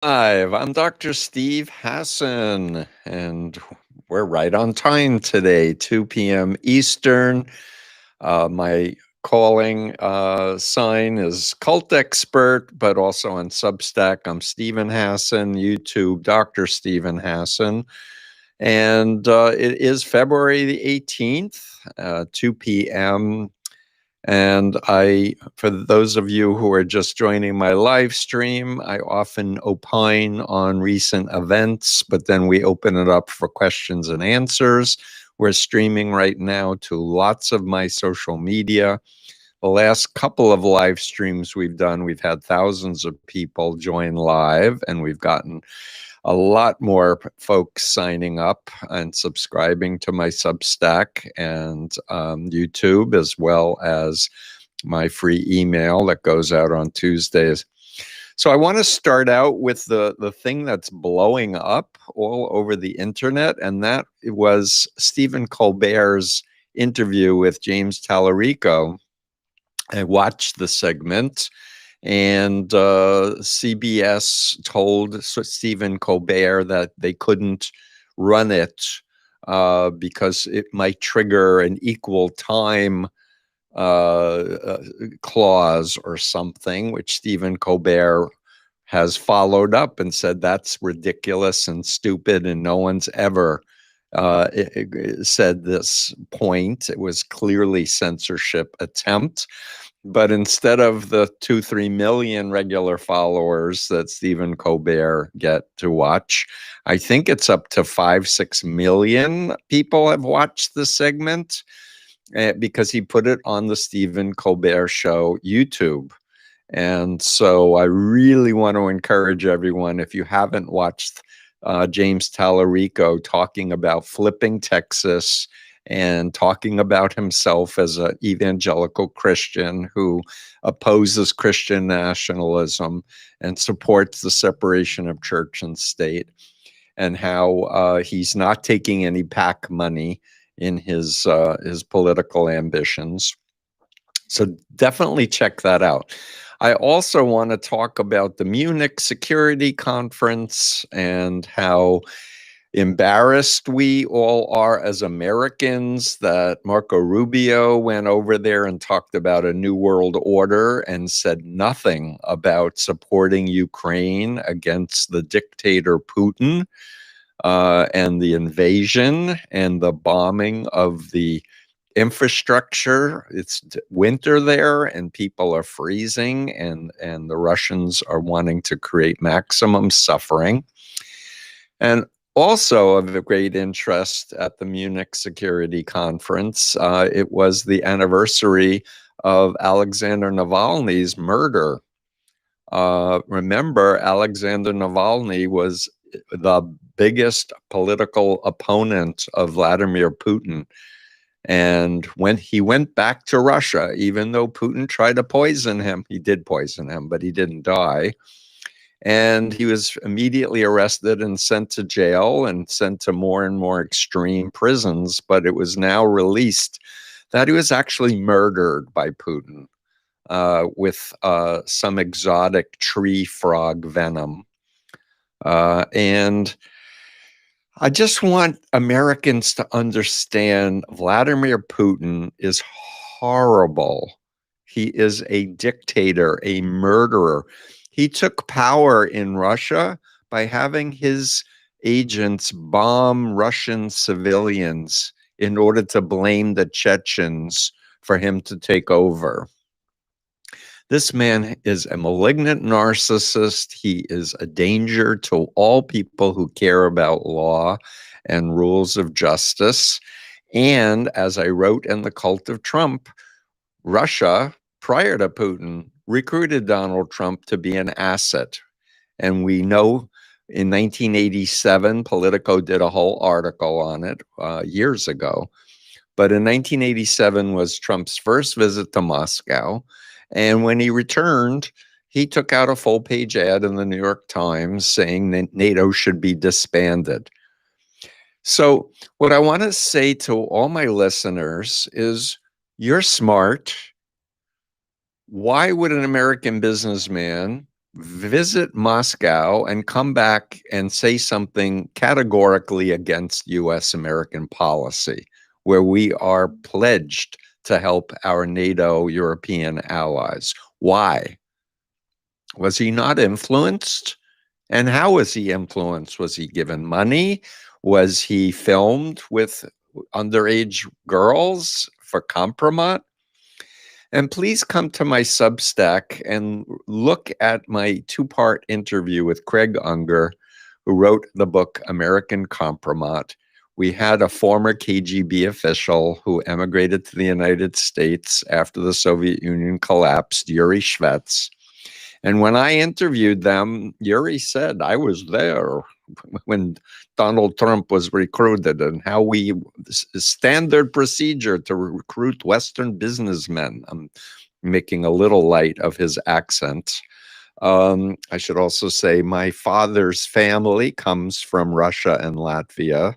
Live. I'm Dr. Steve Hassan, and we're right on time today, 2 p.m. Eastern. My calling sign is Cult Expert, but also on Substack, I'm Stephen Hassan, YouTube, Dr. Stephen Hassan. And it is February the 18th, 2 p.m. And for those of you who are just joining my live stream, I often opine on recent events, but then we open it up for questions and answers. We're streaming right now to lots of my social media. The last couple of live streams we've done, we've had thousands of people join live, and we've gotten a lot more folks signing up and subscribing to my Substack and YouTube, as well as my free email that goes out on Tuesdays. So I want to start out with the thing that's blowing up all over the internet, and that was Stephen Colbert's interview with James Tallarico. I watched the segment, and CBS told Stephen Colbert that they couldn't run it because it might trigger an equal time clause or something, which Stephen Colbert has followed up and said that's ridiculous and stupid, and no one's ever said this point. It was clearly censorship attempt. But instead of the 2-3 million regular followers that Stephen Colbert get to watch, I think it's up to 5-6 million people have watched the segment because he put it on the Stephen Colbert Show YouTube. And so I really want to encourage everyone, if you haven't watched James Tallarico talking about flipping Texas and talking about himself as an evangelical Christian who opposes Christian nationalism and supports the separation of church and state, and how he's not taking any PAC money in his political ambitions. So definitely check that out. I also want to talk about the Munich Security Conference and how embarrassed we all are as Americans that Marco Rubio went over there and talked about a new world order and said nothing about supporting Ukraine against the dictator Putin and the invasion and the bombing of the infrastructure. It's winter there and people are freezing, and the Russians are wanting to create maximum suffering. And also of great interest at the Munich Security Conference, it was the anniversary of Alexander Navalny's murder. Remember, Alexander Navalny was the biggest political opponent of Vladimir Putin. And when he went back to Russia, even though Putin tried to poison him, he did poison him, but he didn't die. And he was immediately arrested and sent to jail and sent to more and more extreme prisons. But it was now released that he was actually murdered by Putin with some exotic tree frog venom. And I just want Americans to understand Vladimir Putin is horrible. He is a dictator, a murderer. He took power in Russia by having his agents bomb Russian civilians in order to blame the Chechens for him to take over. This man is a malignant narcissist. He is a danger to all people who care about law and rules of justice. And as I wrote in The Cult of Trump, Russia, prior to Putin, recruited Donald Trump to be an asset. And we know in 1987, Politico did a whole article on it years ago. But in 1987 was Trump's first visit to Moscow. And when he returned, he took out a full-page ad in the New York Times saying that NATO should be disbanded. So what I want to say to all my listeners is, you're smart. Why would an American businessman visit Moscow and come back and say something categorically against U.S. American policy, where we are pledged to help our NATO European allies. Why? Was he not influenced? And how was he influenced? Was he given money? Was he filmed with underage girls for compromise? And please come to my Substack and look at my two-part interview with Craig Unger, who wrote the book American Compromise. We had a former KGB official who emigrated to the United States after the Soviet Union collapsed, Yuri Shvets. And when I interviewed them, Yuri said, I was there when Donald Trump was recruited, and how we standard procedure to recruit Western businessmen. I'm making a little light of his accent. I should also say my father's family comes from Russia and Latvia.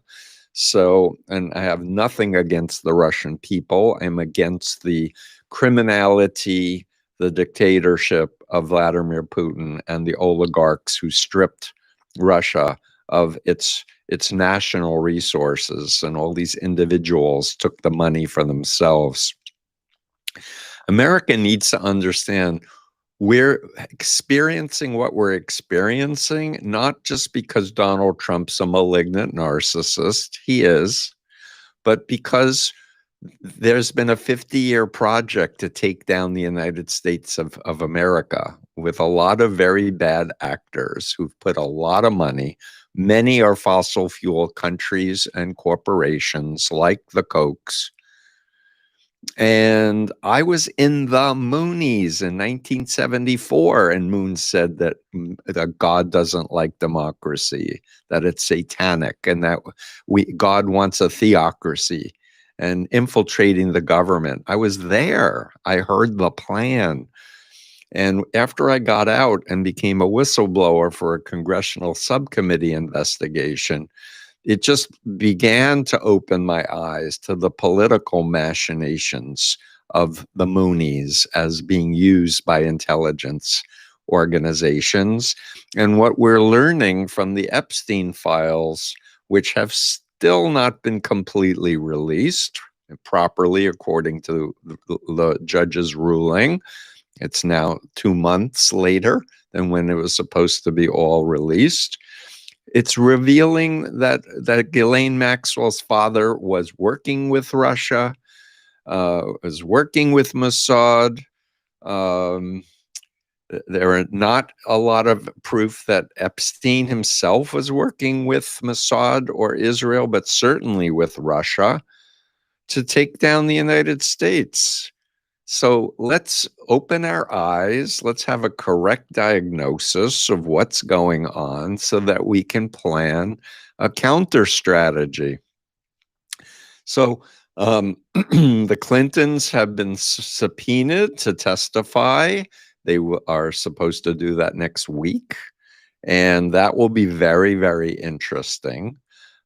So, and I have nothing against the Russian people. I'm against the criminality, the dictatorship of Vladimir Putin and the oligarchs who stripped Russia of its national resources, and all these individuals took the money for themselves. America needs to understand we're experiencing what we're experiencing, not just because Donald Trump's a malignant narcissist, he is, but because there's been a 50-year project to take down the United States of America with a lot of very bad actors who've put a lot of money. Many are fossil fuel countries and corporations like the Kochs. And I was in the Moonies in 1974, and Moon said that God doesn't like democracy, that it's satanic, and that God wants a theocracy and infiltrating the government. I was there. I heard the plan. And after I got out and became a whistleblower for a congressional subcommittee investigation, it just began to open my eyes to the political machinations of the Moonies as being used by intelligence organizations. And what we're learning from the Epstein files, which have still not been completely released properly according to the judge's ruling. It's now 2 months later than when it was supposed to be all released. It's revealing that Ghislaine Maxwell's father was working with Russia, was working with Mossad. There are not a lot of proof that Epstein himself was working with Mossad or Israel, but certainly with Russia to take down the United States. So let's open our eyes. Let's have a correct diagnosis of what's going on so that we can plan a counter strategy. So the Clintons have been subpoenaed to testify. They are supposed to do that next week, and that will be very, very interesting.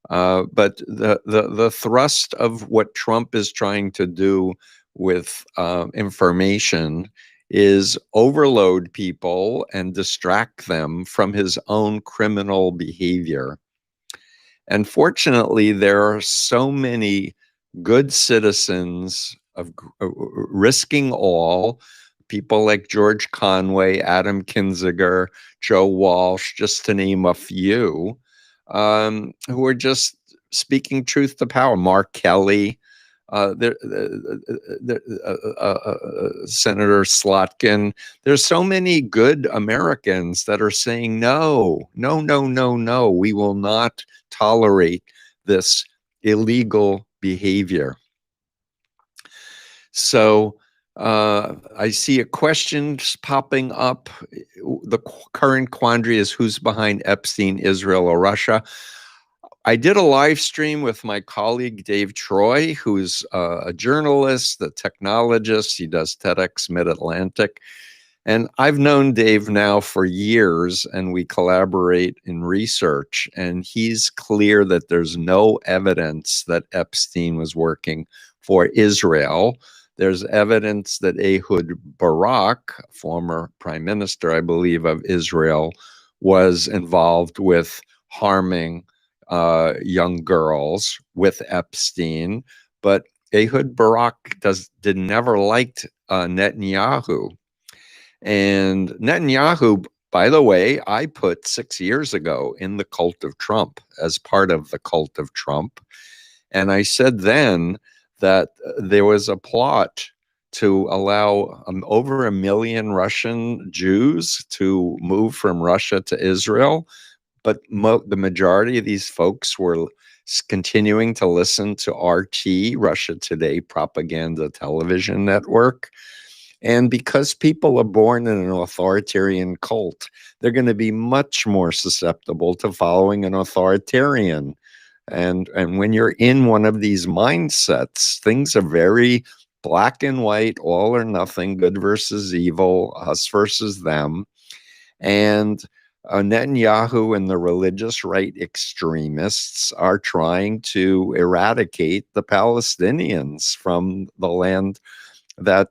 But the thrust of what Trump is trying to do with information is overload people and distract them from his own criminal behavior. And fortunately, there are so many good citizens of risking all, people like George Conway, Adam Kinzinger, Joe Walsh, just to name a few, who are just speaking truth to power. Mark Kelly, Senator Slotkin. There's so many good Americans that are saying, no, we will not tolerate this illegal behavior. So I see a question popping up. The current quandary is who's behind Epstein, Israel or Russia? I did a live stream with my colleague, Dave Troy, who's a journalist, a technologist. He does TEDx Mid-Atlantic. And I've known Dave now for years, and we collaborate in research. And he's clear that there's no evidence that Epstein was working for Israel. there's evidence that Ehud Barak, former prime minister, I believe, of Israel, was involved with harming young girls with Epstein. But Ehud Barak did never liked Netanyahu. And Netanyahu, by the way, I put 6 years ago in the cult of Trump, as part of the cult of Trump. And I said then that there was a plot to allow over 1 million Russian Jews to move from Russia to Israel. But the majority of these folks were continuing to listen to RT, Russia Today propaganda television network. And because people are born in an authoritarian cult, they're going to be much more susceptible to following an authoritarian. And when you're in one of these mindsets, things are very black and white, all or nothing, good versus evil, us versus them. And Netanyahu and the religious right extremists are trying to eradicate the Palestinians from the land that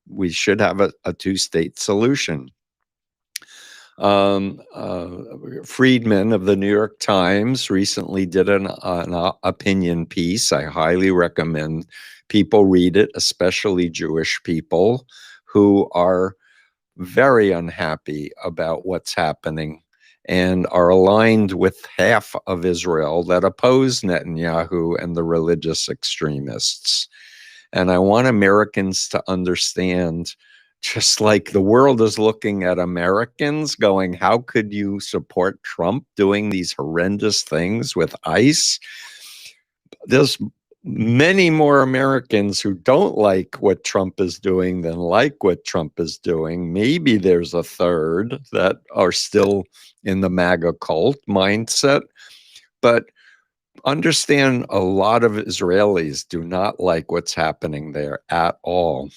we should have a two-state solution. Friedman of the New York Times recently did an opinion piece. I highly recommend people read it, especially Jewish people who are very unhappy about what's happening and are aligned with half of Israel that oppose Netanyahu and the religious extremists. And I want Americans to understand, just like the world is looking at Americans going, how could you support Trump doing these horrendous things with ICE? There's many more Americans who don't like what Trump is doing than like what Trump is doing. Maybe there's a third that are still in the MAGA cult mindset. But understand, a lot of Israelis do not like what's happening there at all.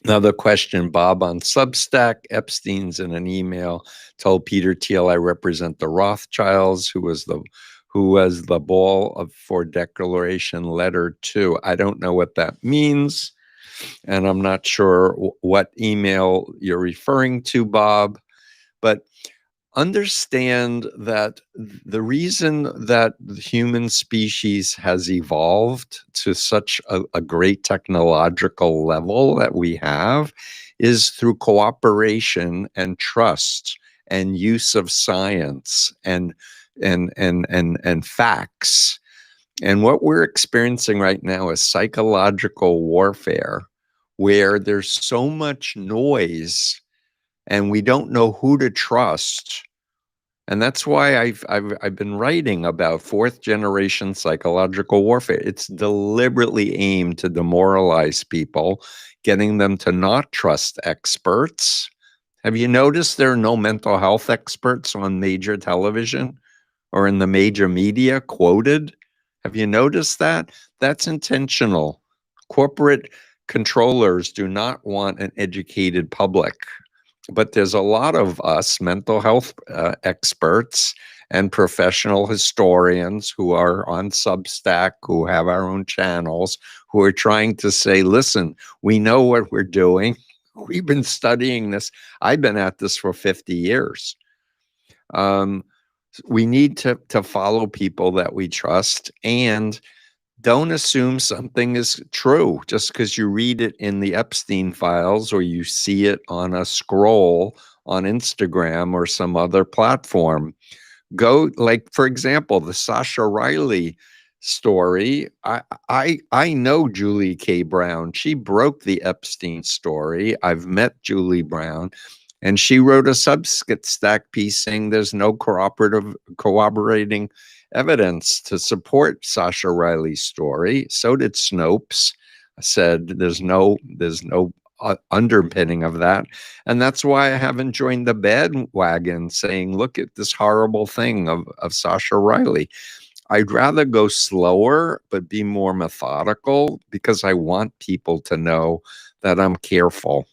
Another question, Bob, on Substack. Epstein's in an email told Peter Thiel, I represent the Rothschilds, who was the ball for declaration letter 2. I don't know what that means, and I'm not sure what email you're referring to, Bob, but understand that the reason that the human species has evolved to such a great technological level that we have is through cooperation and trust and use of science and facts. And what we're experiencing right now is psychological warfare, where there's so much noise and we don't know who to trust. And that's why I've been writing about 4th generation psychological warfare. It's deliberately aimed to demoralize people, getting them to not trust experts. Have you noticed there are no mental health experts on major television or in the major media quoted? Have you noticed that? That's intentional. Corporate controllers do not want an educated public. But there's a lot of us mental health experts and professional historians who are on Substack, who have our own channels, who are trying to say, listen, we know what we're doing. We've been studying this. I've been at this for 50 years. We need to follow people that we trust, and don't assume something is true just because you read it in the Epstein Files or you see it on a scroll on Instagram or some other platform. Go, like, for example, the Sasha Riley story. I know Julie K. Brown. She broke the Epstein story. I've met Julie Brown. And she wrote a Substack piece saying there's no corroborating evidence to support Sasha Riley's story. So did Snopes. Said there's no underpinning of that. And that's why I haven't joined the bandwagon saying, look at this horrible thing of Sasha Riley. I'd rather go slower, but be more methodical, because I want people to know that I'm careful.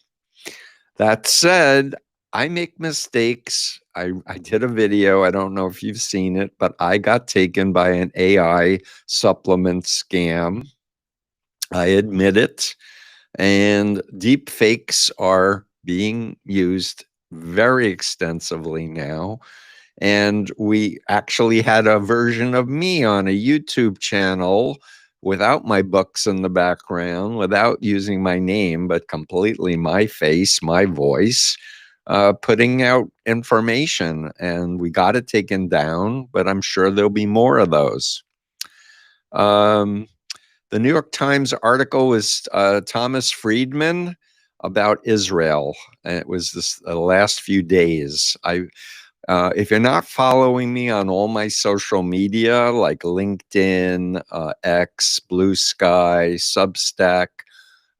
That said, I make mistakes. I did a video. I don't know if you've seen it, but I got taken by an AI supplement scam. I admit it. And deep fakes are being used very extensively now. And we actually had a version of me on a YouTube channel without my books in the background, without using my name, but completely my face, my voice, putting out information. And we got it taken down, but I'm sure there'll be more of those. The New York Times article was Thomas Friedman about Israel. And it was the last few days. If you're not following me on all my social media, like LinkedIn, X, Blue Sky, Substack,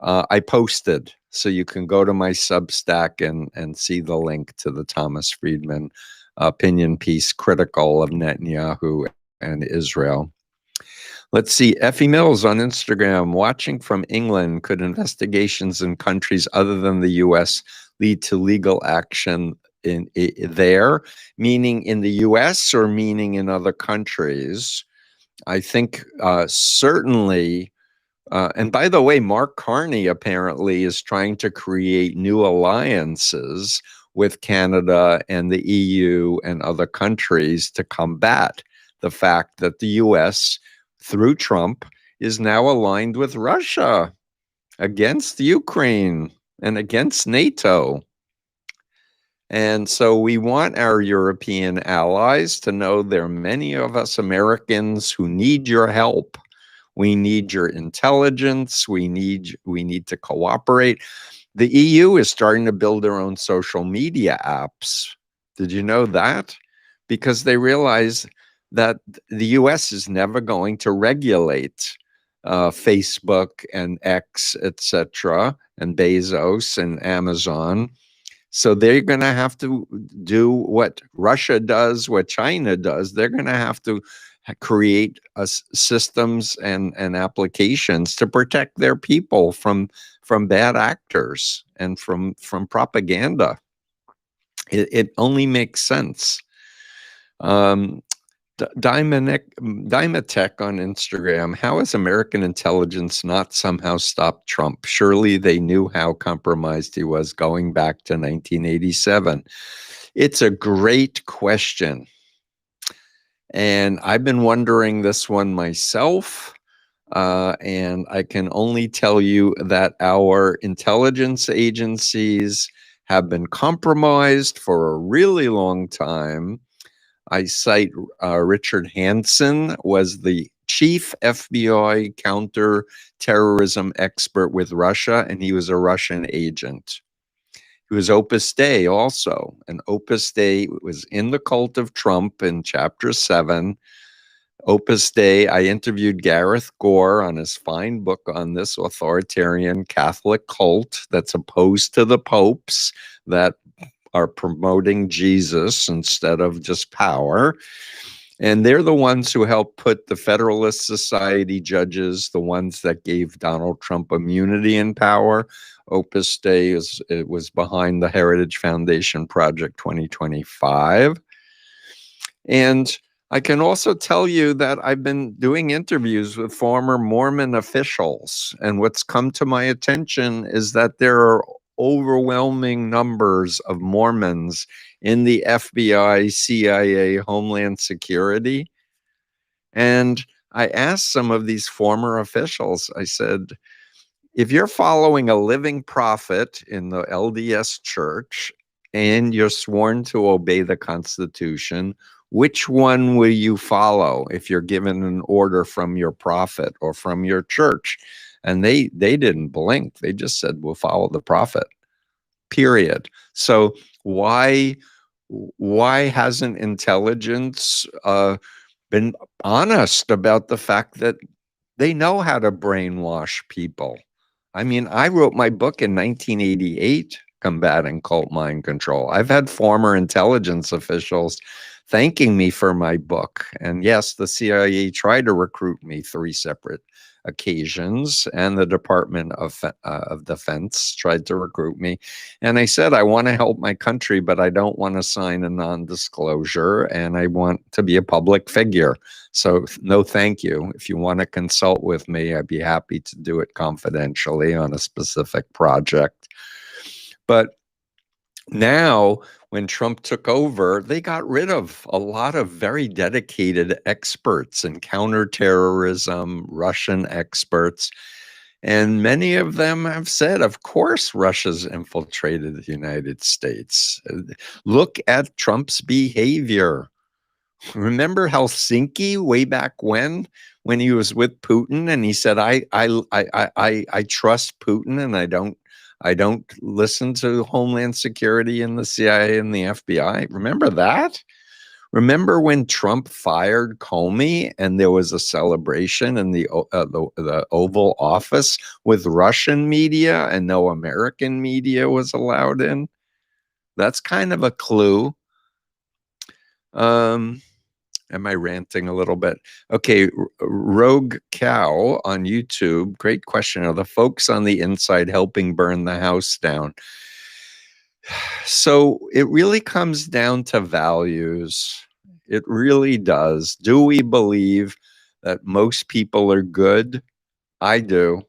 I posted. So you can go to my Substack and see the link to the Thomas Friedman opinion piece critical of Netanyahu and Israel. Let's see. Effie Mills on Instagram, watching from England. Could investigations in countries other than the U.S. lead to legal action there, meaning in the U.S. or meaning in other countries? I think certainly. And by the way, Mark Carney apparently is trying to create new alliances with Canada and the EU and other countries to combat the fact that the U.S., through Trump, is now aligned with Russia against Ukraine and against NATO. And so we want our European allies to know there are many of us Americans who need your help. We need your intelligence. We need to cooperate. The EU is starting to build their own social media apps. Did you know that? Because they realize that the US is never going to regulate Facebook and X, etc., and Bezos and Amazon. So they're going to have to do what Russia does, what China does. They're going to have to create systems and applications to protect their people from bad actors and from propaganda. It only makes sense. Dimatech on Instagram. How has American intelligence not somehow stopped Trump? Surely they knew how compromised he was going back to 1987. It's a great question. And I've been wondering this one myself. And I can only tell you that our intelligence agencies have been compromised for a really long time. I cite Richard Hansen was the chief FBI counterterrorism expert with Russia, and he was a Russian agent. He was Opus Dei also, and Opus Dei was in the cult of Trump in Chapter 7. Opus Dei, I interviewed Gareth Gore on his fine book on this authoritarian Catholic cult that's opposed to the popes, that are promoting Jesus instead of just power. And they're the ones who helped put the Federalist Society judges, the ones that gave Donald Trump immunity and power. Opus Dei was behind the Heritage Foundation Project 2025. And I can also tell you that I've been doing interviews with former Mormon officials. And what's come to my attention is that there are overwhelming numbers of Mormons in the FBI, CIA, Homeland Security. And I asked some of these former officials, I said, if you're following a living prophet in the LDS church and you're sworn to obey the Constitution, which one will you follow if you're given an order from your prophet or from your church? And they didn't blink. They just said, we'll follow the prophet, period. So why hasn't intelligence been honest about the fact that they know how to brainwash people? I mean, I wrote my book in 1988, Combating Cult Mind Control. I've had former intelligence officials thanking me for my book. And yes, the CIA tried to recruit me 3 separate occasions, and the Department of Defense tried to recruit me. And I said, I want to help my country, but I don't want to sign a non-disclosure, and I want to be a public figure. So no, thank you. If you want to consult with me, I'd be happy to do it confidentially on a specific project. But now, when Trump took over, they got rid of a lot of very dedicated experts in counterterrorism, Russian experts. And many of them have said, of course, Russia's infiltrated the United States. Look at Trump's behavior. Remember Helsinki way back when he was with Putin and he said, I trust Putin and I don't listen to Homeland Security and the CIA and the FBI. Remember that? Remember when Trump fired Comey and there was a celebration in the Oval Office with Russian media and no American media was allowed in? That's kind of a clue. Am I ranting a little bit? Okay, Rogue Cow on YouTube. Great question. Are the folks on the inside helping burn the house down? So it really comes down to values. It really does. Do we believe that most people are good? I do.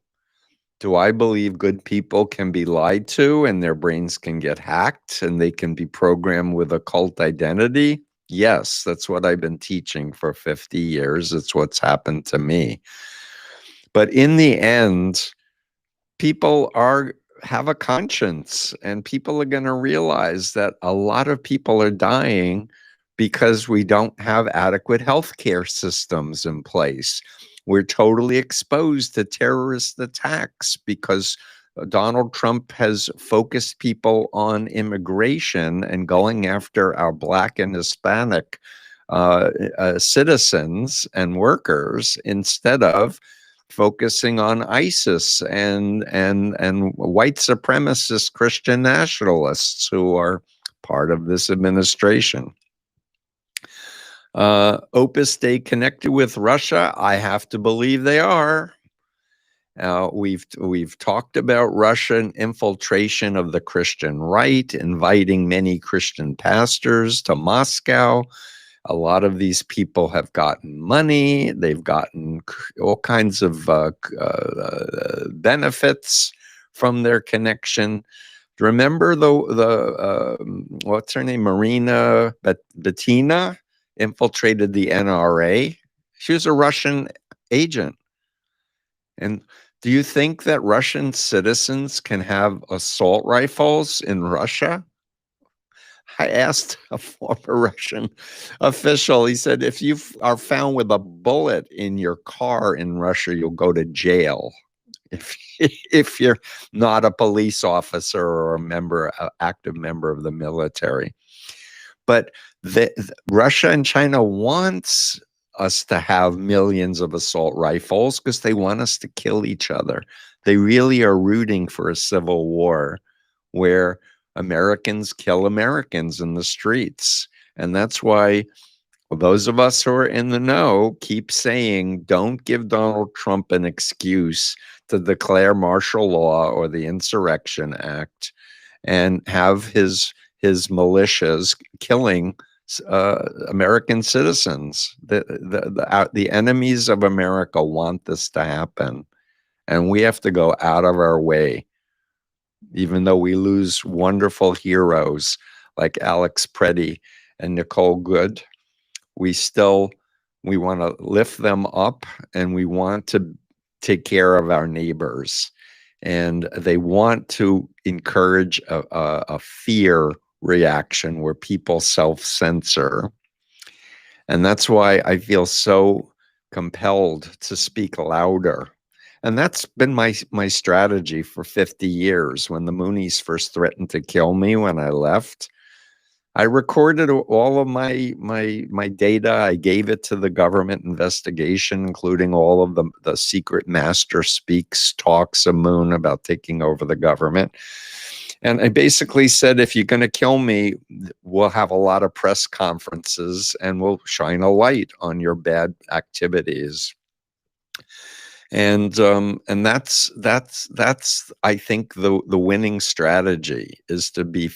Do I believe good people can be lied to and their brains can get hacked and they can be programmed with a cult identity? Yes, that's what I've been teaching for 50 years. It's what's happened to me. But in the end, people have a conscience, and people are going to realize that a lot of people are dying because we don't have adequate healthcare systems in place. We're totally exposed to terrorist attacks because Donald Trump has focused people on immigration and going after our Black and Hispanic citizens and workers instead of focusing on ISIS and white supremacist Christian nationalists who are part of this administration. Opus stay connected with Russia? I have to believe they are. We've talked about Russian infiltration of the Christian right, inviting many Christian pastors to Moscow. A lot of these people have gotten money. They've gotten all kinds of benefits from their connection. Remember the what's her name? Marina Bettina infiltrated the NRA. She was a Russian agent. And do you think that Russian citizens can have assault rifles in Russia? I asked a former Russian official, he said, if you are found with a bullet in your car in Russia, you'll go to jail. If you're not a police officer or an active member of the military. But Russia and China wants us to have millions of assault rifles because they want us to kill each other. They really are rooting for a civil war where Americans kill Americans in the streets. And that's why those of us who are in the know keep saying, don't give Donald Trump an excuse to declare martial law or the Insurrection Act and have his militias killing American citizens. The enemies of America want this to happen, and we have to go out of our way. Even though we lose wonderful heroes like Alex Preddy and Nicole Good, we want to lift them up, and we want to take care of our neighbors. And they want to encourage a fear reaction where people self-censor. And that's why I feel so compelled to speak louder. And that's been my strategy for 50 years. When the Moonies first threatened to kill me when I left, I recorded all of my data. I gave it to the government investigation, including all of the secret master speaks talks of Moon about taking over the government. And I basically said, if you're going to kill me, we'll have a lot of press conferences and we'll shine a light on your bad activities. And that's I think the winning strategy is to be.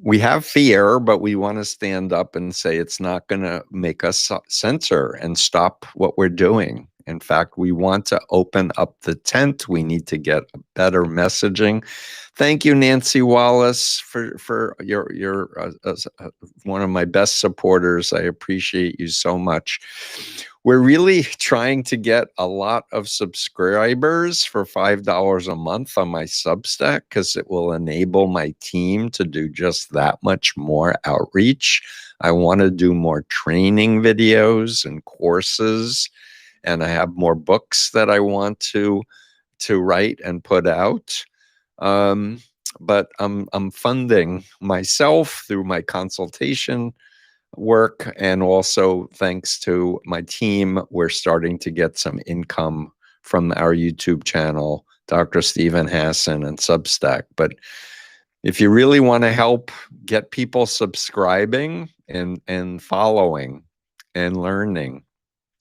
We have fear, but we want to stand up and say it's not going to make us censor and stop what we're doing. In fact, we want to open up the tent. We need to get better messaging. Thank you, Nancy Wallace, for your one of my best supporters. I appreciate you so much. We're really trying to get a lot of subscribers for $5 a month on my Substack, because it will enable my team to do just that much more outreach. I want to do more training videos and courses, and I have more books that I want to write and put out. But I'm funding myself through my consultation work, and also thanks to my team, we're starting to get some income from our YouTube channel, Dr. Stephen Hassan, and Substack. But if you really want to help get people subscribing and following and learning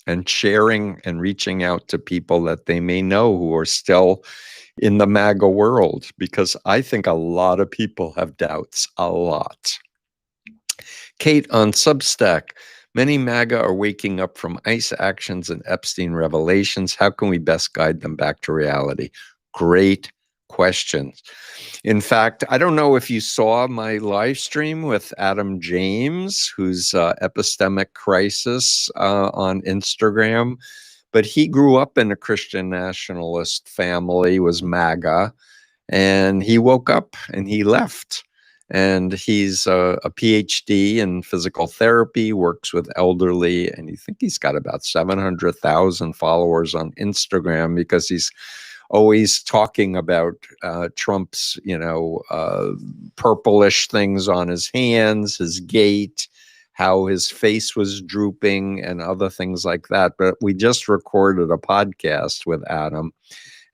and sharing and reaching out to people that they may know who are still in the MAGA world, because I think a lot of people have doubts, a lot. Kate on Substack, many MAGA are waking up from ICE actions and Epstein revelations. How can we best guide them back to reality? Great questions. In fact, I don't know if you saw my live stream with Adam James, who's Epistemic Crisis on Instagram, but he grew up in a Christian nationalist family, was MAGA, and he woke up and he left. And he's a PhD in physical therapy, works with elderly, and I think he's got about 700,000 followers on Instagram, because he's always talking about Trump's, purplish things on his hands, his gait, how his face was drooping, and other things like that. But we just recorded a podcast with Adam,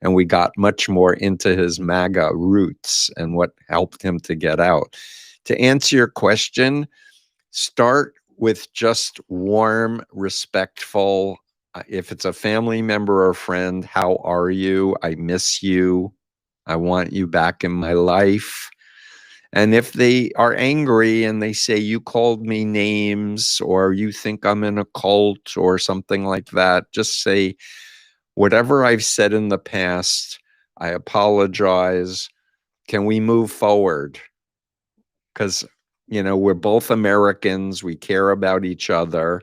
and we got much more into his MAGA roots and what helped him to get out. To answer your question, start with just warm, respectful. If it's a family member or friend, how are you? I miss you. I want you back in my life. And if they are angry and they say, you called me names, or you think I'm in a cult or something like that, just say, whatever I've said in the past, I apologize. Can we move forward? Because, we're both Americans. We care about each other.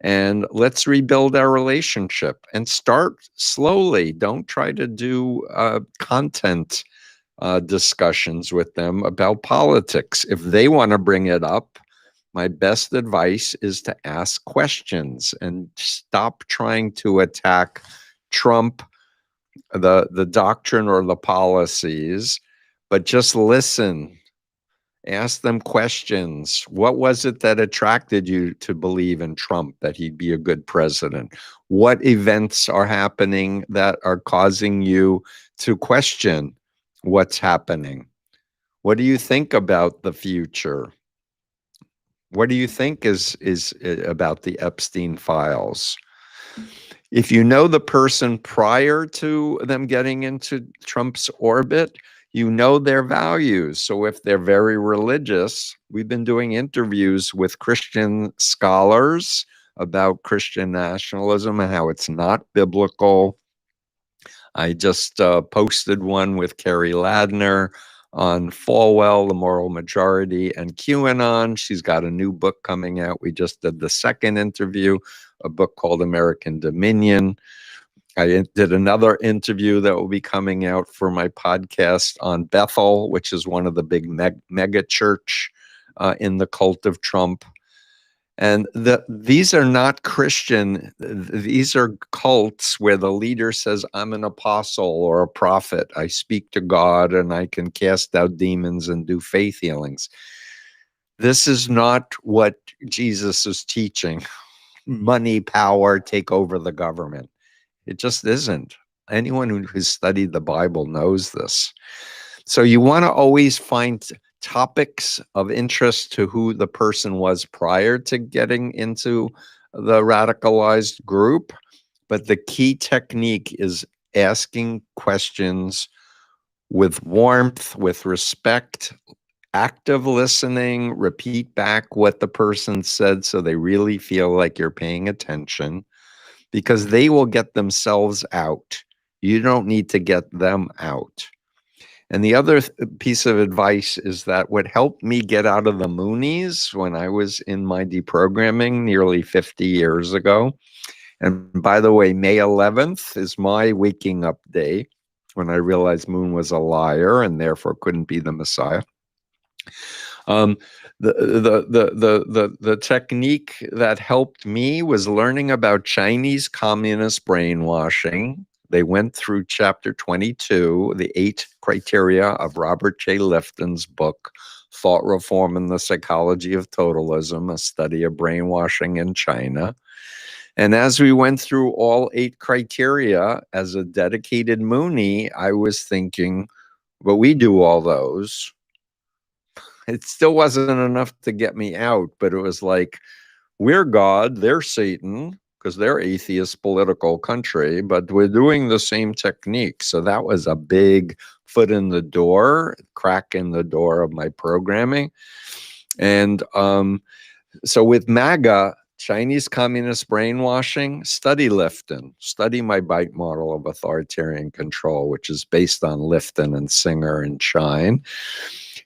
And let's rebuild our relationship and start slowly. Don't try to do content discussions with them about politics. If they want to bring it up, my best advice is to ask questions and stop trying to attack Trump, the doctrine or the policies, but just listen. Ask them questions. What was it that attracted you to believe in Trump, that he'd be a good president? What events are happening that are causing you to question what's happening? What do you think about the future? What do you think is about the Epstein files? If you know the person prior to them getting into Trump's orbit, you know their values. So if they're very religious, we've been doing interviews with Christian scholars about Christian nationalism and how it's not biblical. I just posted one with Carrie Ladner on Falwell, The Moral Majority, and QAnon. She's got a new book coming out. We just did the second interview, a book called American Dominion. I did another interview that will be coming out for my podcast on Bethel, which is one of the big mega church in the cult of Trump. And these are not Christian. These are cults where the leader says, I'm an apostle or a prophet. I speak to God and I can cast out demons and do faith healings. This is not what Jesus is teaching. Money, power, take over the government. It just isn't. Anyone who has studied the Bible knows this. So you want to always find topics of interest to who the person was prior to getting into the radicalized group, But the key technique is asking questions with warmth, with respect, active listening, repeat back what the person said so they really feel like you're paying attention, because they will get themselves out. You don't need to get them out. And the other piece of advice is that what helped me get out of the Moonies when I was in my deprogramming nearly 50 years ago, and by the way, May 11th is my waking up day when I realized Moon was a liar and therefore couldn't be the Messiah. Um, the technique that helped me was learning about Chinese communist brainwashing. They went through chapter 22, the 8 criteria of Robert J. Lifton's book, Thought Reform and the Psychology of Totalism, a study of brainwashing in China. And as we went through all 8 criteria, as a dedicated Moonie, I was thinking, well, we do all those. It still wasn't enough to get me out, but it was like, we're God, they're Satan, because they're atheist political country, but we're doing the same technique. So that was a big foot in the door, crack in the door of my programming. And so with MAGA, Chinese communist brainwashing, study Lifton, study my bite model of authoritarian control, which is based on Lifton and Singer and Shine,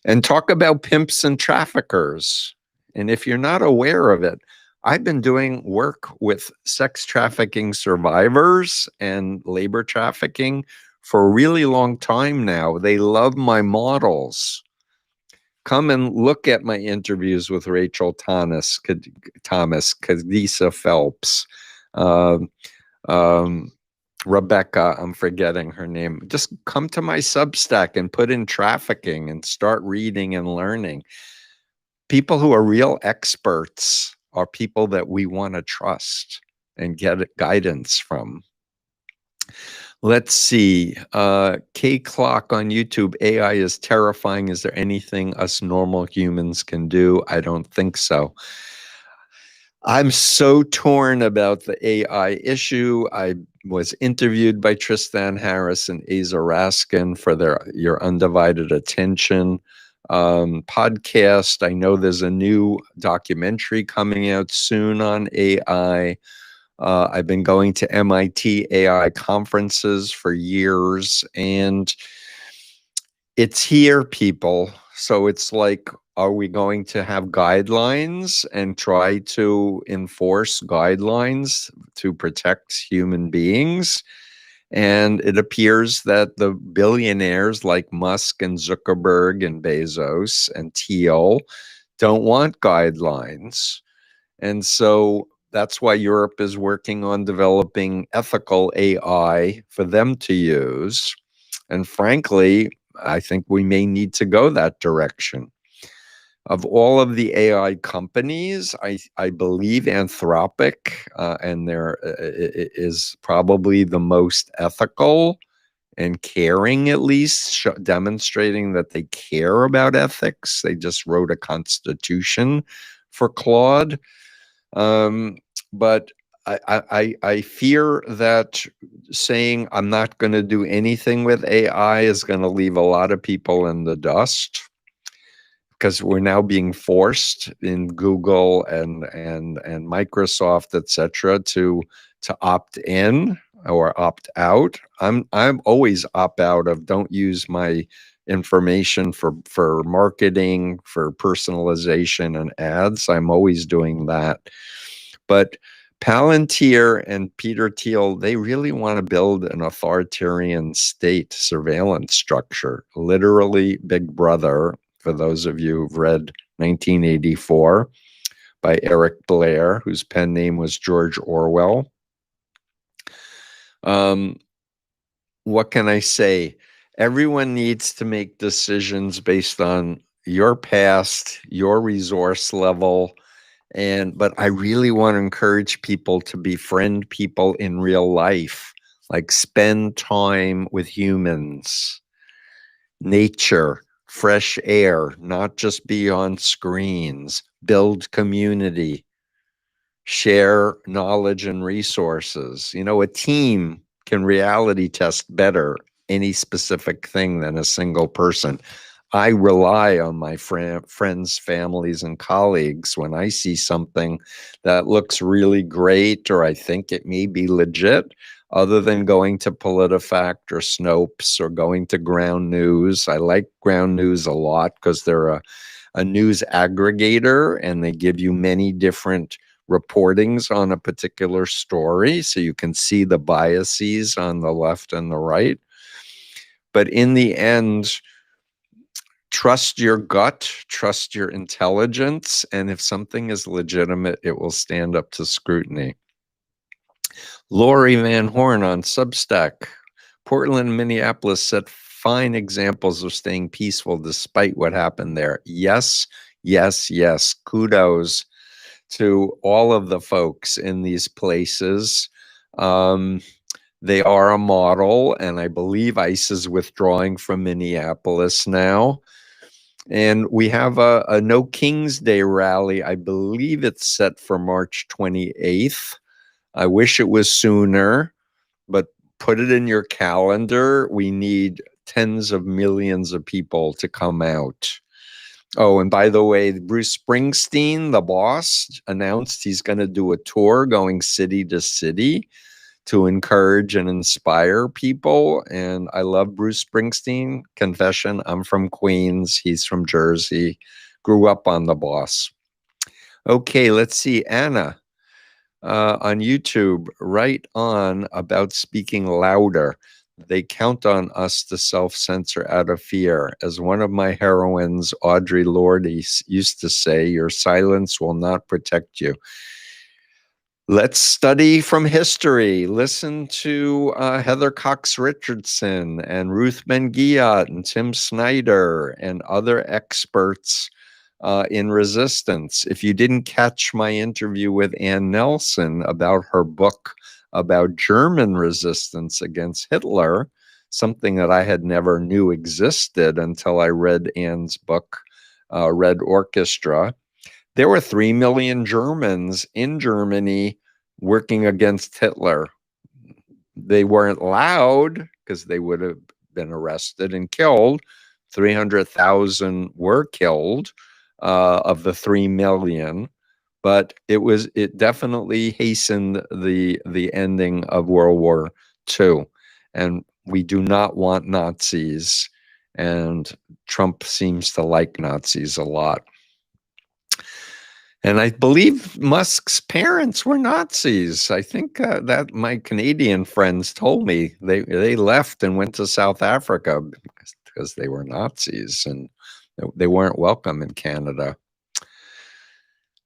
and talk about pimps and traffickers. And if you're not aware of it, I've been doing work with sex trafficking survivors and labor trafficking for a really long time now. They love my models. Come and look at my interviews with Rachel Thomas, Kadisa Phelps, Rebecca, I'm forgetting her name. Just come to my Substack and put in trafficking and start reading and learning. People who are real experts are people that we want to trust and get guidance from. Let's see. K Clock on YouTube. AI is terrifying. Is there anything us normal humans can do? I don't think so. I'm so torn about the AI issue. I was interviewed by Tristan Harris and Asa Raskin for your undivided attention podcast. I know there's a new documentary coming out soon on AI. I've been going to MIT AI conferences for years, and it's here, people. So it's like, are we going to have guidelines and try to enforce guidelines to protect human beings? And it appears that the billionaires like Musk and Zuckerberg and Bezos and Thiel don't want guidelines. And so that's why Europe is working on developing ethical AI for them to use. And frankly, I think we may need to go that direction. Of all of the AI companies, I believe Anthropic and there is probably the most ethical and caring, at least, demonstrating that they care about ethics. They just wrote a constitution for Claude. But I fear that saying I'm not going to do anything with AI is going to leave a lot of people in the dust, because we're now being forced in Google and Microsoft, etc., to opt in or opt out. I'm always opt out of don't use my information for marketing, for personalization and ads. I'm always doing that. But Palantir and Peter Thiel, they really want to build an authoritarian state surveillance structure, literally Big Brother, for those of you who've read 1984 by Eric Blair, whose pen name was George Orwell. What can I say? Everyone needs to make decisions based on your past, your resource level, but I really want to encourage people to befriend people in real life, like spend time with humans, nature, fresh air, not just be on screens, build community, share knowledge and resources. You know, a team can reality test better any specific thing than a single person. I rely on my friends, families, and colleagues when I see something that looks really great or I think it may be legit, other than going to PolitiFact or Snopes or going to Ground News. I like Ground News a lot because they're a news aggregator and they give you many different reportings on a particular story, so you can see the biases on the left and the right. But in the end, trust your gut, trust your intelligence, and if something is legitimate, it will stand up to scrutiny. Lori Van Horn on Substack. Portland and Minneapolis set fine examples of staying peaceful despite what happened there. Yes, yes, yes. Kudos to all of the folks in these places. They are a model, and I believe ICE is withdrawing from Minneapolis now. And we have a No King's Day rally. I believe it's set for March 28th. I wish it was sooner, but put it in your calendar. We need tens of millions of people to come out. Oh, and by the way, Bruce Springsteen, the boss, announced he's going to do a tour going city to city to encourage and inspire people. And I love Bruce Springsteen. Confession, I'm from Queens. He's from Jersey. Grew up on the boss. Okay, let's see. Anna on YouTube, right on about speaking louder. They count on us to self-censor out of fear. As one of my heroines, Audre Lorde, used to say, your silence will not protect you. Let's study from history. Listen to Heather Cox Richardson and Ruth Ben-Ghiat and Tim Snyder and other experts in resistance. If you didn't catch my interview with Ann Nelson about her book about German resistance against Hitler, something that I had never knew existed until I read Ann's book, Red Orchestra, there were 3 million Germans in Germany working against Hitler. They weren't loud because they would have been arrested and killed. 300,000 were killed of the 3 million. But it definitely hastened the ending of World War II. And we do not want Nazis. And Trump seems to like Nazis a lot. And I believe Musk's parents were Nazis. I think that my Canadian friends told me they left and went to South Africa because they were Nazis and they weren't welcome in Canada.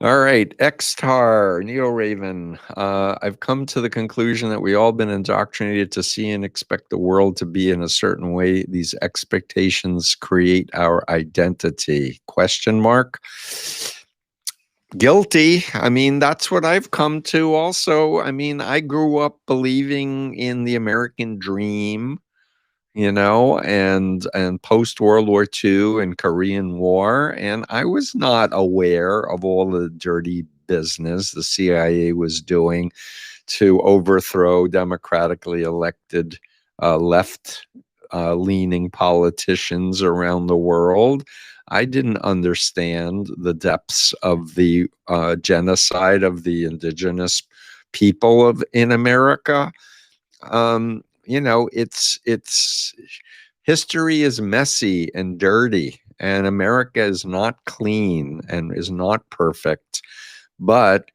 All right, Xtar, Neo Raven. I've come to the conclusion that we all been indoctrinated to see and expect the world to be in a certain way. These expectations create our identity. Question mark. Guilty. I mean, that's what I've come to also. I mean, I grew up believing in the American dream, you know, and post World War II and Korean War. And I was not aware of all the dirty business the CIA was doing to overthrow democratically elected left-leaning politicians around the world. I didn't understand the depths of the genocide of the indigenous people in America. You know, it's history is messy and dirty, and America is not clean and is not perfect. But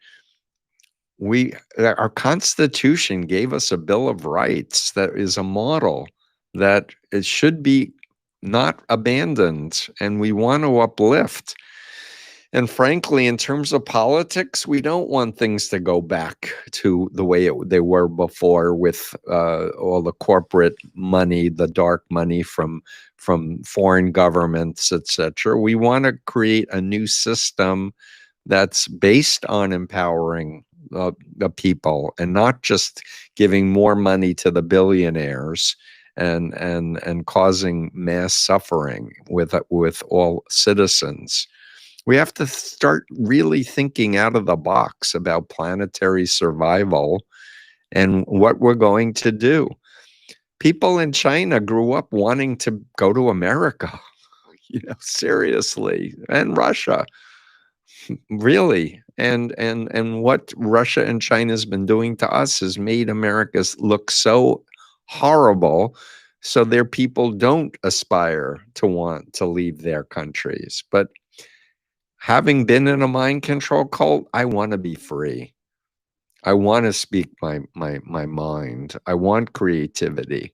our Constitution gave us a Bill of Rights that is a model that it should be not abandoned, and we want to uplift. And frankly, in terms of politics, we don't want things to go back to the way they were before with all the corporate money, the dark money from foreign governments, etc. We want to create a new system that's based on empowering the people and not just giving more money to the billionaires and causing mass suffering with all citizens. We have to start really thinking out of the box about planetary survival and what we're going to do. People in China grew up wanting to go to America, seriously, and Russia, really. And what Russia and China has been doing to us has made America look so horrible, so their people don't aspire to want to leave their countries. But having been in a mind control cult, I want to be free. I want to speak my mind. I want creativity.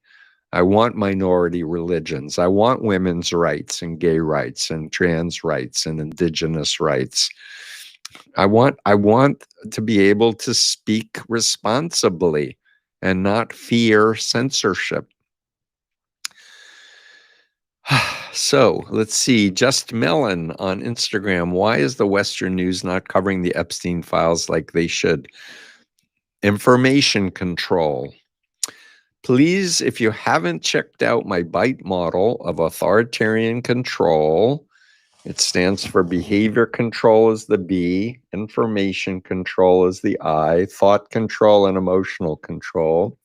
I want minority religions. I want women's rights and gay rights and trans rights and indigenous rights. I want to be able to speak responsibly and not fear censorship. So let's see. Just Melon on Instagram. Why is the Western news not covering the Epstein files like they should? Information control. Please, if you haven't checked out my BITE model of authoritarian control, it stands for behavior control is the B, information control is the I, thought control and emotional control.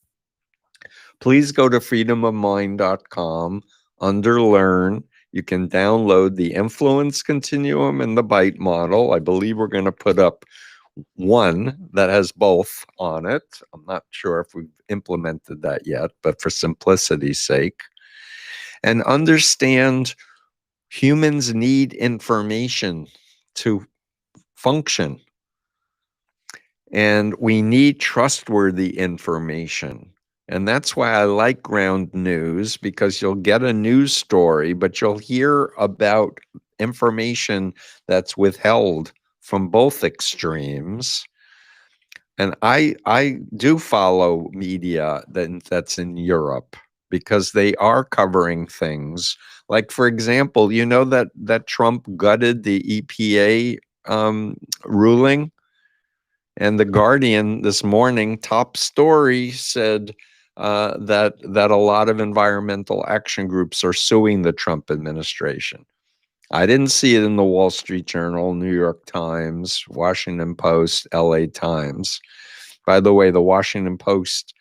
Please go to freedomofmind.com. Under Learn, you can download the influence continuum and the BITE model. I believe we're going to put up one that has both on it. I'm not sure if we've implemented that yet, but for simplicity's sake. And understand humans need information to function. And we need trustworthy information. And that's why I like ground news, because you'll get a news story, but you'll hear about information that's withheld from both extremes. And I do follow media that's in Europe, because they are covering things. Like, for example, you know that Trump gutted the EPA ruling? And the Guardian this morning, top story, said that a lot of environmental action groups are suing the Trump administration. I didn't see it in the Wall Street Journal, New York Times, Washington Post, LA Times. By the way, the Washington Post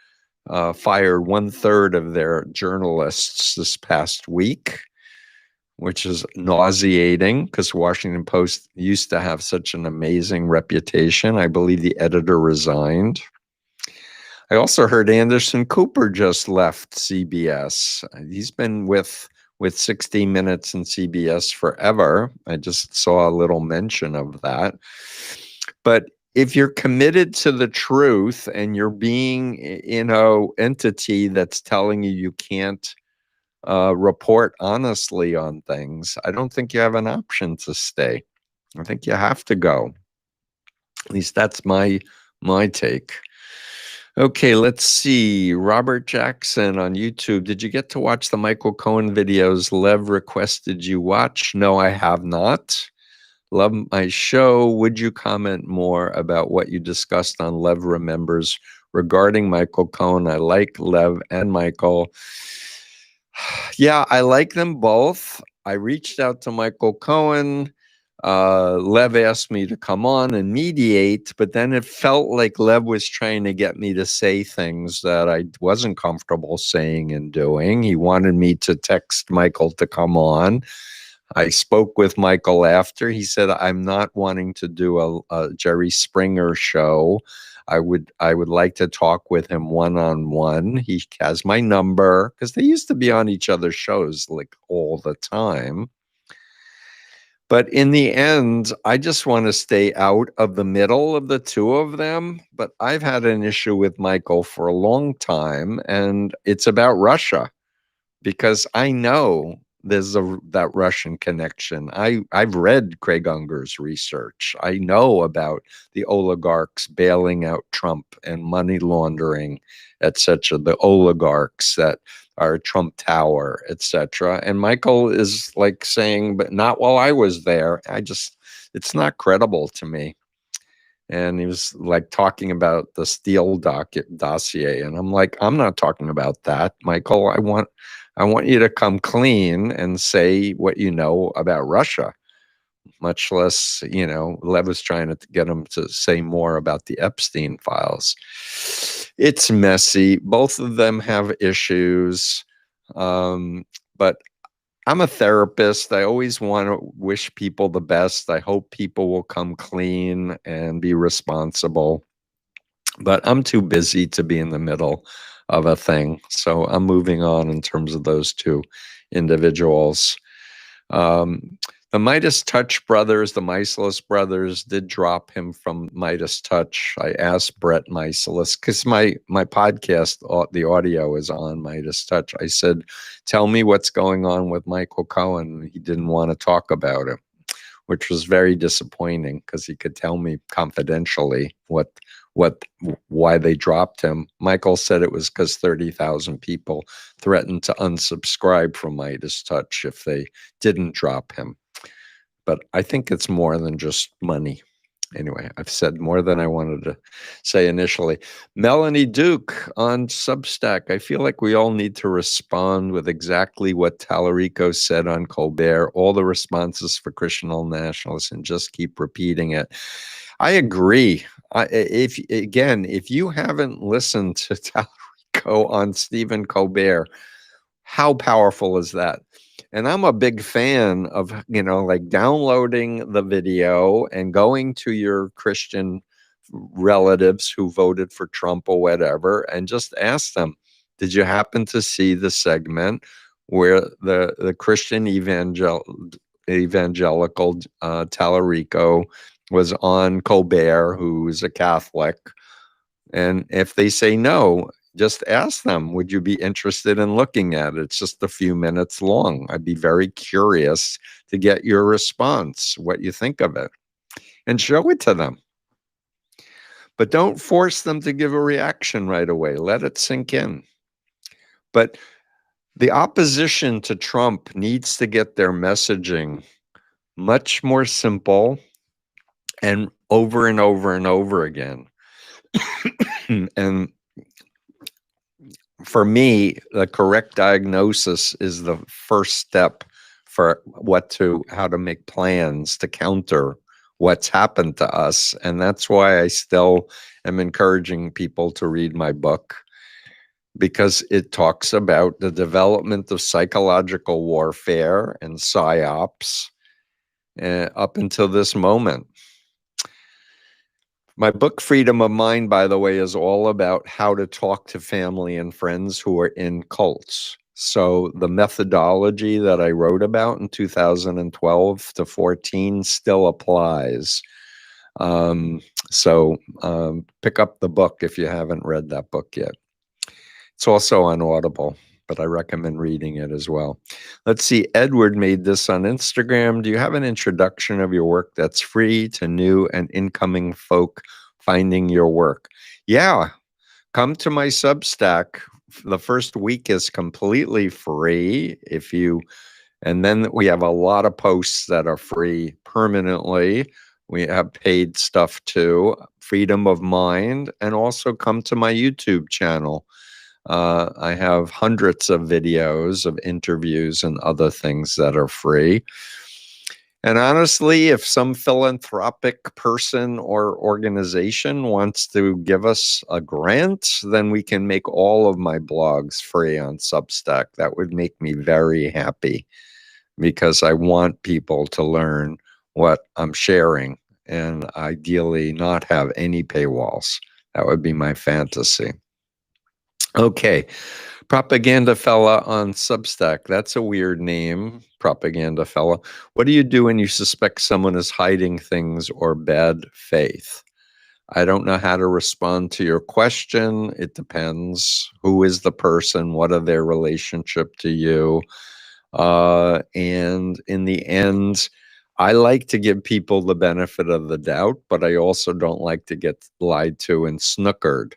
fired 1/3 of their journalists this past week, which is nauseating, because Washington Post used to have such an amazing reputation. I believe the editor resigned. I also heard Anderson Cooper just left CBS. He's been with 60 Minutes and CBS forever. I just saw a little mention of that. But if you're committed to the truth and you're being, entity that's telling you can't report honestly on things, I don't think you have an option to stay. I think you have to go. At least that's my take. Okay, let's see. Robert Jackson on YouTube. Did you get to watch the Michael Cohen videos Lev requested you watch? No, I have not. Love my show. Would you comment more about what you discussed on Lev Remembers regarding Michael Cohen? I like Lev and Michael. Yeah, I like them both. I reached out to Michael Cohen. Lev asked me to come on and mediate, but then it felt like Lev was trying to get me to say things that I wasn't comfortable saying and doing. He wanted me to text Michael to come on. I spoke with Michael after. He said, I'm not wanting to do a Jerry Springer show. I would like to talk with him one-on-one. He has my number, because they used to be on each other's shows like all the time. But in the end, I just want to stay out of the middle of the two of them. But I've had an issue with Michael for a long time, and it's about Russia, because I know there's that Russian connection. I've read Craig Unger's research. I know about the oligarchs bailing out Trump and money laundering, etc. The oligarchs that are Trump Tower, etc. And Michael is like saying, but not while I was there. It's not credible to me. And he was like talking about the Steele dossier. And I'm like, I'm not talking about that, Michael. I want you to come clean and say what you know about Russia. much less, Lev was trying to get him to say more about the Epstein files. It's messy. Both of them have issues. But I'm a therapist. I always want to wish people the best. I hope people will come clean and be responsible. But I'm too busy to be in the middle of a thing. So I'm moving on in terms of those two individuals. The Midas Touch brothers, the Micelis brothers, did drop him from Midas Touch. I asked Brett Micelis, because my podcast, the audio is on Midas Touch. I said, tell me what's going on with Michael Cohen. He didn't want to talk about it, which was very disappointing because he could tell me confidentially why they dropped him. Michael said it was because 30,000 people threatened to unsubscribe from Midas Touch if they didn't drop him. But I think it's more than just money. Anyway, I've said more than I wanted to say initially. Melanie Duke on Substack. I feel like we all need to respond with exactly what Tallarico said on Colbert, all the responses for Christian nationalists, and just keep repeating it. I agree. If you haven't listened to Tallarico on Stephen Colbert, how powerful is that? And I'm a big fan of, like downloading the video and going to your Christian relatives who voted for Trump or whatever, and just ask them, did you happen to see the segment where the Christian evangelical Tallarico was on Colbert, who's a Catholic? And if they say no, just ask them, would you be interested in looking at it? It's just a few minutes long. I'd be very curious to get your response, what you think of it, and show it to them. But don't force them to give a reaction right away. Let it sink in. But the opposition to Trump needs to get their messaging much more simple and over and over and over again. And for me, the correct diagnosis is the first step for how to make plans to counter what's happened to us. And that's why I still am encouraging people to read my book, because it talks about the development of psychological warfare and psyops up until this moment. My book, Freedom of Mind, by the way, is all about how to talk to family and friends who are in cults. So the methodology that I wrote about in 2012 to 14 still applies. So pick up the book if you haven't read that book yet. It's also on Audible, but I recommend reading it as well. Let's see. Edward made this on Instagram. Do you have an introduction of your work that's free to new and incoming folk finding your work? Yeah. Come to my Substack. The first week is completely free. And then we have a lot of posts that are free permanently. We have paid stuff too, Freedom of Mind, and also come to my YouTube channel. I have hundreds of videos of interviews and other things that are free. And honestly, if some philanthropic person or organization wants to give us a grant, then we can make all of my blogs free on Substack. That would make me very happy, because I want people to learn what I'm sharing and ideally not have any paywalls. That would be my fantasy. Okay, Propaganda Fella on Substack. That's a weird name, Propaganda Fella. What do you do when you suspect someone is hiding things or bad faith? I don't know how to respond to your question. It depends. Who is the person? What are their relationship to you? And in the end, I like to give people the benefit of the doubt, but I also don't like to get lied to and snookered.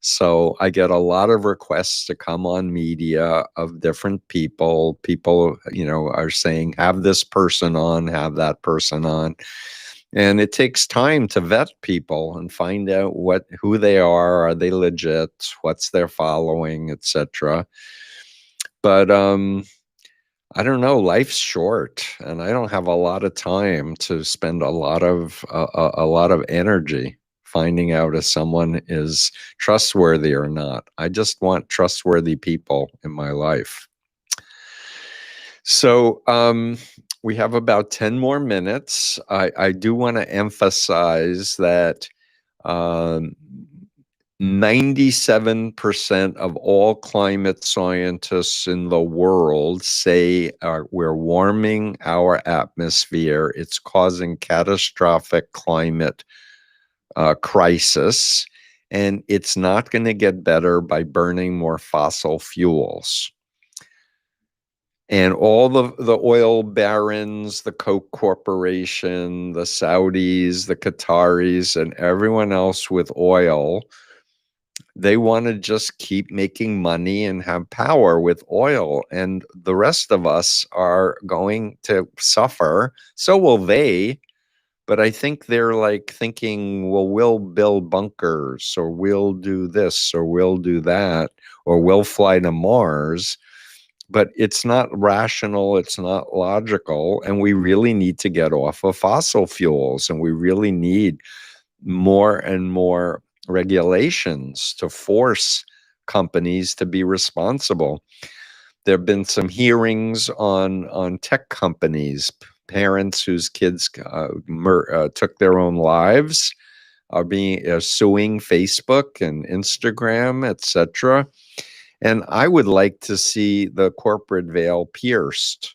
So I get a lot of requests to come on media of different people. People, are saying, have this person on, have that person on. And it takes time to vet people and find out who they are they legit, what's their following, etc. But I don't know. Life's short, and I don't have a lot of time to spend a lot of energy finding out if someone is trustworthy or not. I just want trustworthy people in my life. So we have about 10 more minutes. I do want to emphasize that 97% of all climate scientists in the world say we're warming our atmosphere. It's causing catastrophic climate crisis, and it's not going to get better by burning more fossil fuels. And all the oil barons, the Koch Corporation, the Saudis, the Qataris, and everyone else with oil, they want to just keep making money and have power with oil. And the rest of us are going to suffer. So will they. But I think they're like thinking, well, we'll build bunkers, or we'll do this, or we'll do that, or we'll fly to Mars. But it's not rational, it's not logical, and we really need to get off of fossil fuels, and we really need more and more regulations to force companies to be responsible. There have been some hearings on tech companies, parents whose kids took their own lives are being suing Facebook and Instagram, etc. And I would like to see the corporate veil pierced,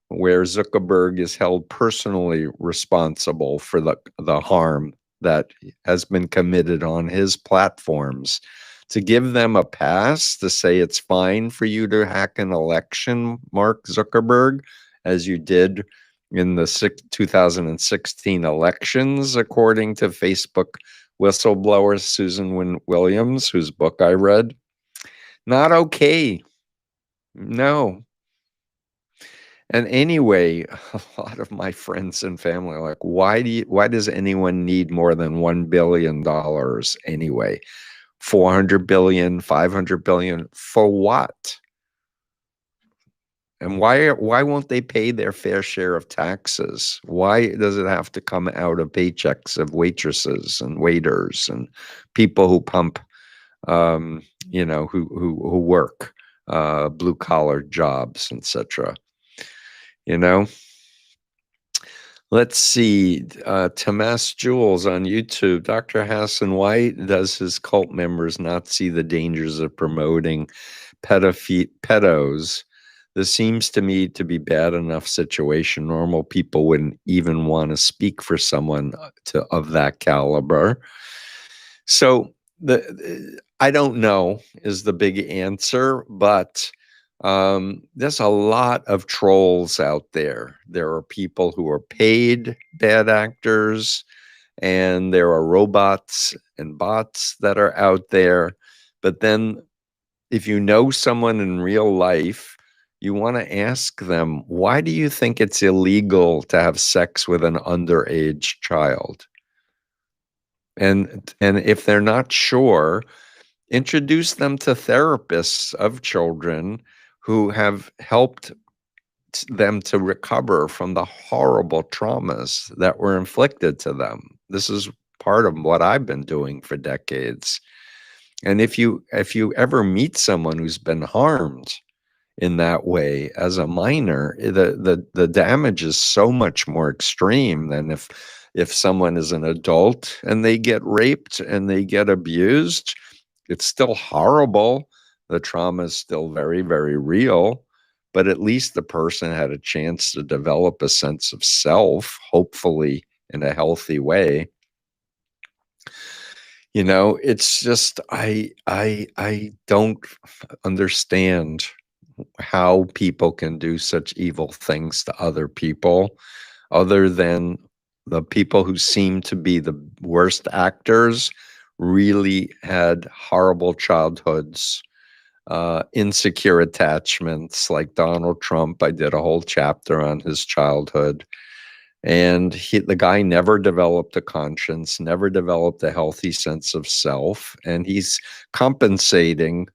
where Zuckerberg is held personally responsible for the harm that has been committed on his platforms. To give them a pass to say it's fine for you to hack an election, Mark Zuckerberg, as you did in the 2016 elections, according to Facebook whistleblower Susan Williams, whose book I read. Not okay. No. And anyway, a lot of my friends and family are like, why does anyone need more than $1 billion anyway? 400 billion, 500 billion, for what? And why won't they pay their fair share of taxes? Why does it have to come out of paychecks of waitresses and waiters and people who pump, who work blue collar jobs, etc.? Let's see. Tomas Jules on YouTube. Dr. Hassan, why does his cult members not see the dangers of promoting pedos? This seems to me to be bad enough situation. Normal people wouldn't even want to speak for someone of that caliber. So I don't know is the big answer, but there's a lot of trolls out there. There are people who are paid bad actors, and there are robots and bots that are out there. But then if you know someone in real life, you want to ask them, why do you think it's illegal to have sex with an underage child? And if they're not sure, introduce them to therapists of children who have helped them to recover from the horrible traumas that were inflicted to them. This is part of what I've been doing for decades. And if you ever meet someone who's been harmed in that way as a minor, the damage is so much more extreme than if someone is an adult and they get raped and they get abused. It's still horrible. The trauma is still very, very real, but at least the person had a chance to develop a sense of self, hopefully in a healthy way. It's just I don't understand how people can do such evil things to other people, other than the people who seem to be the worst actors really had horrible childhoods, insecure attachments, like Donald Trump. I did a whole chapter on his childhood. And the guy never developed a conscience, never developed a healthy sense of self. And he's compensating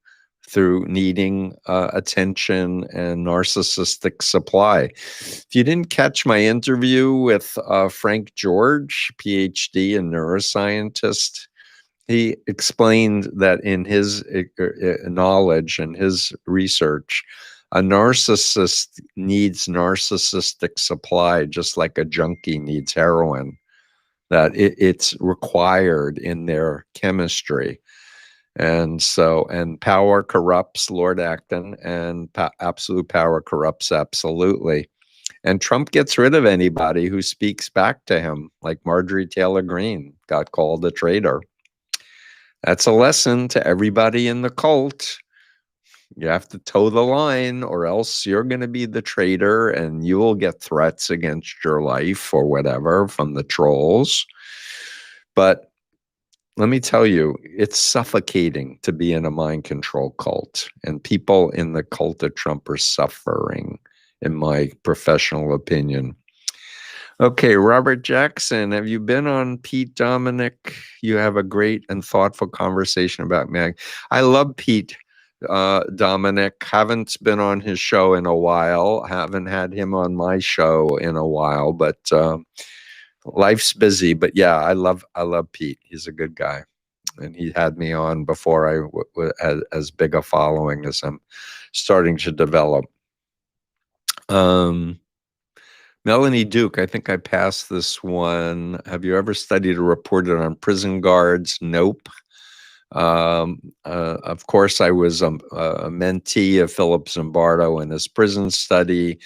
through needing attention and narcissistic supply. If you didn't catch my interview with Frank George, PhD and neuroscientist, he explained that in his knowledge and his research, a narcissist needs narcissistic supply just like a junkie needs heroin, that it's required in their chemistry. And so, and power corrupts, Lord Acton, and absolute power corrupts absolutely. And Trump gets rid of anybody who speaks back to him, like Marjorie Taylor Greene got called a traitor. That's a lesson to everybody in the cult. You have to toe the line, or else you're going to be the traitor and you will get threats against your life or whatever from the trolls. But let me tell you, it's suffocating to be in a mind control cult, and people in the cult of Trump are suffering, in my professional opinion. Okay, Robert Jackson, have you been on Pete Dominic? You have a great and thoughtful conversation about Mag. I love Pete Dominic. Haven't been on his show in a while. Haven't had him on my show in a while, but life's busy. But yeah, I love Pete. He's a good guy, and he had me on before I had as big a following as I'm starting to develop. Melanie Duke, I think I passed this one. Have you ever studied or reported on prison guards? Nope. Of course, I was a mentee of Philip Zimbardo in his prison study.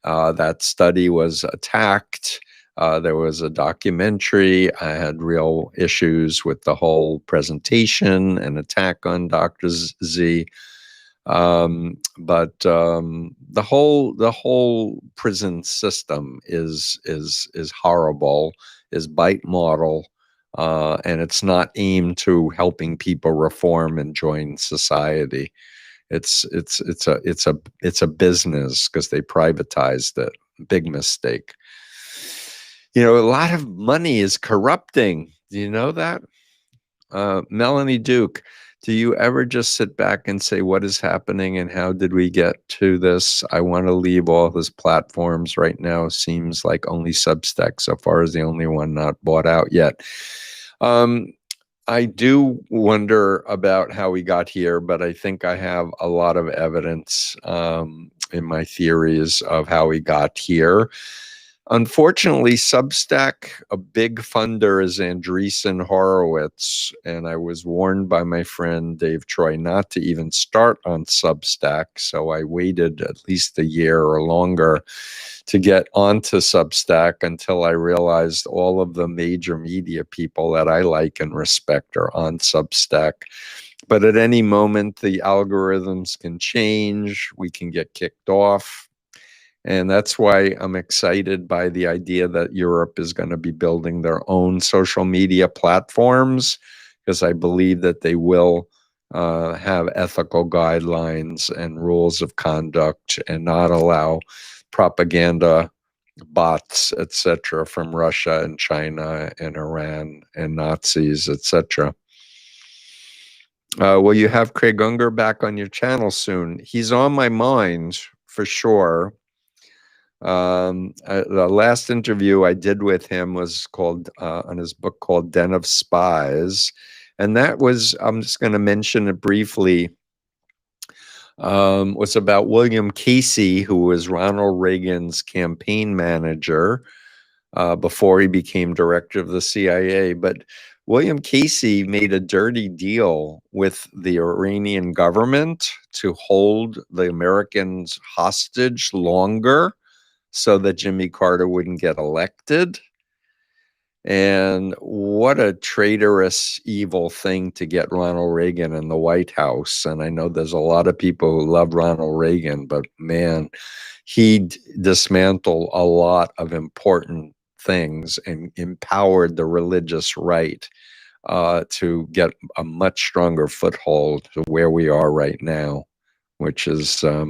That study was attacked. There was a documentary. I had real issues with the whole presentation and attack on Dr. Z. But the whole prison system is horrible, is bite model, and it's not aimed to helping people reform and join society. It's a business because they privatized it. Big mistake. You know, a lot of money is corrupting. Do you know that? Melanie Duke, do you ever just sit back and say, what is happening and how did we get to this? I want to leave all his platforms right now. Seems like only Substack so far is the only one not bought out yet. I do wonder about how we got here, but I think I have a lot of evidence in my theories of how we got here. Unfortunately, Substack, a big funder is Andreessen Horowitz, and I was warned by my friend Dave Troy not to even start on Substack, so I waited at least a year or longer to get onto Substack until I realized all of the major media people that I like and respect are on Substack. But at any moment, the algorithms can change, we can get kicked off. And that's why I'm excited by the idea that Europe is going to be building their own social media platforms, because I believe that they will have ethical guidelines and rules of conduct and not allow propaganda bots, etc., from Russia and China and Iran and Nazis, etc. Will you have Craig Unger back on your channel soon? He's on my mind for sure. The last interview I did with him was called on his book called Den of Spies, and that was, I'm just going to mention it briefly, was about William Casey, who was Ronald Reagan's campaign manager before he became director of the CIA. But William Casey made a dirty deal with the Iranian government to hold the Americans hostage longer, so that Jimmy Carter wouldn't get elected. And what a traitorous, evil thing to get Ronald Reagan in the White House. And I know there's a lot of people who love Ronald Reagan, but man, he dismantled a lot of important things and empowered the religious right to get a much stronger foothold to where we are right now, which is a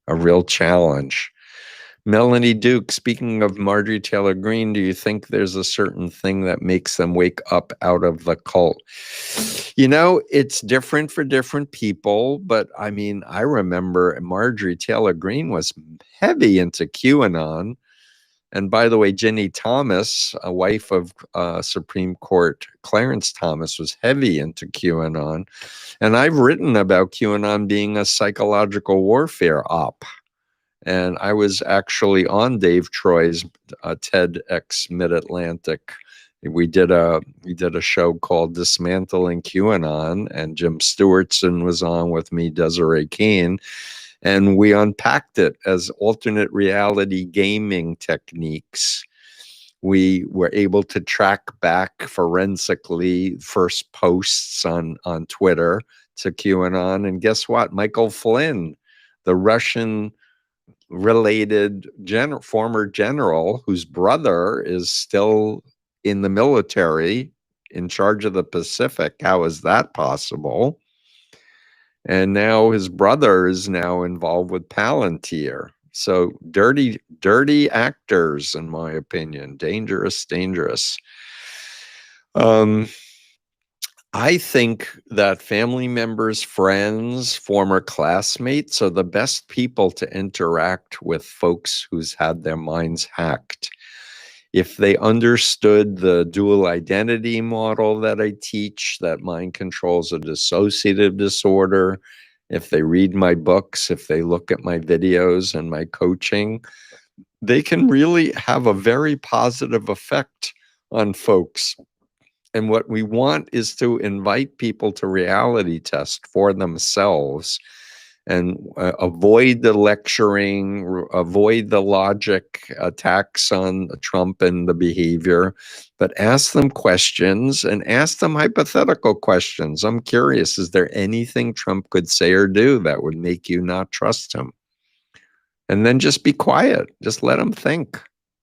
real challenge. Melanie Duke, speaking of Marjorie Taylor Greene, do you think there's a certain thing that makes them wake up out of the cult? You know, it's different for different people, but I mean, I remember Marjorie Taylor Greene was heavy into QAnon. And by the way, Ginny Thomas, a wife of Supreme Court Clarence Thomas, was heavy into QAnon. And I've written about QAnon being a psychological warfare op. And I was actually on Dave Troy's TEDx Mid-Atlantic. We did a show called Dismantling QAnon, and Jim Stewartson was on with me, Desiree Keene, and we unpacked it as alternate reality gaming techniques. We were able to track back forensically first posts on Twitter to QAnon, and guess what? Michael Flynn, the Russian related former general whose brother is still in the military in charge of the Pacific. How is that possible? And now his brother is now involved with Palantir. So dirty actors, in my opinion. Dangerous. I think that family members, friends, former classmates are the best people to interact with folks who's had their minds hacked. If they understood the dual identity model that I teach, that mind control is a dissociative disorder, if they read my books, if they look at my videos and my coaching, they can really have a very positive effect on folks. And what we want is to invite people to reality test for themselves and avoid the lecturing, avoid the logic attacks on Trump and the behavior, but ask them questions and ask them hypothetical questions. I'm curious, is there anything Trump could say or do that would make you not trust him? And then just be quiet. Just let them think.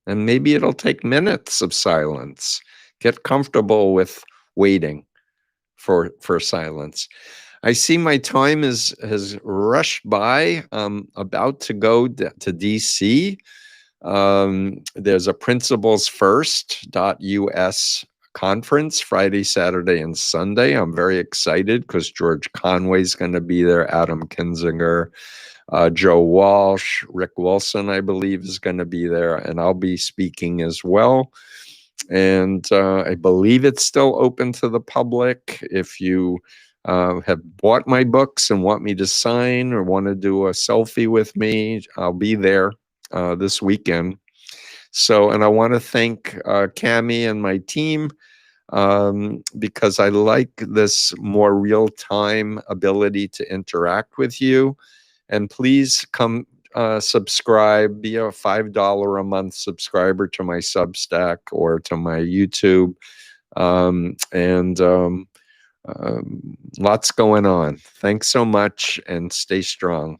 And maybe it'll take minutes of silence. Get comfortable with waiting for silence. I see my time has rushed by. I'm about to go to DC. There's a principlesfirst.us conference Friday, Saturday, and Sunday. I'm very excited because George Conway's going to be there, Adam Kinzinger, Joe Walsh, Rick Wilson, I believe, is going to be there, and I'll be speaking as well. And I believe it's still open to the public. If you have bought my books and want me to sign or want to do a selfie with me, I'll be there this weekend. So, and I want to thank Cami and my team because I like this more real-time ability to interact with you. And please come subscribe, be a $5 a month subscriber to my Substack or to my YouTube. Lots going on. Thanks so much and stay strong.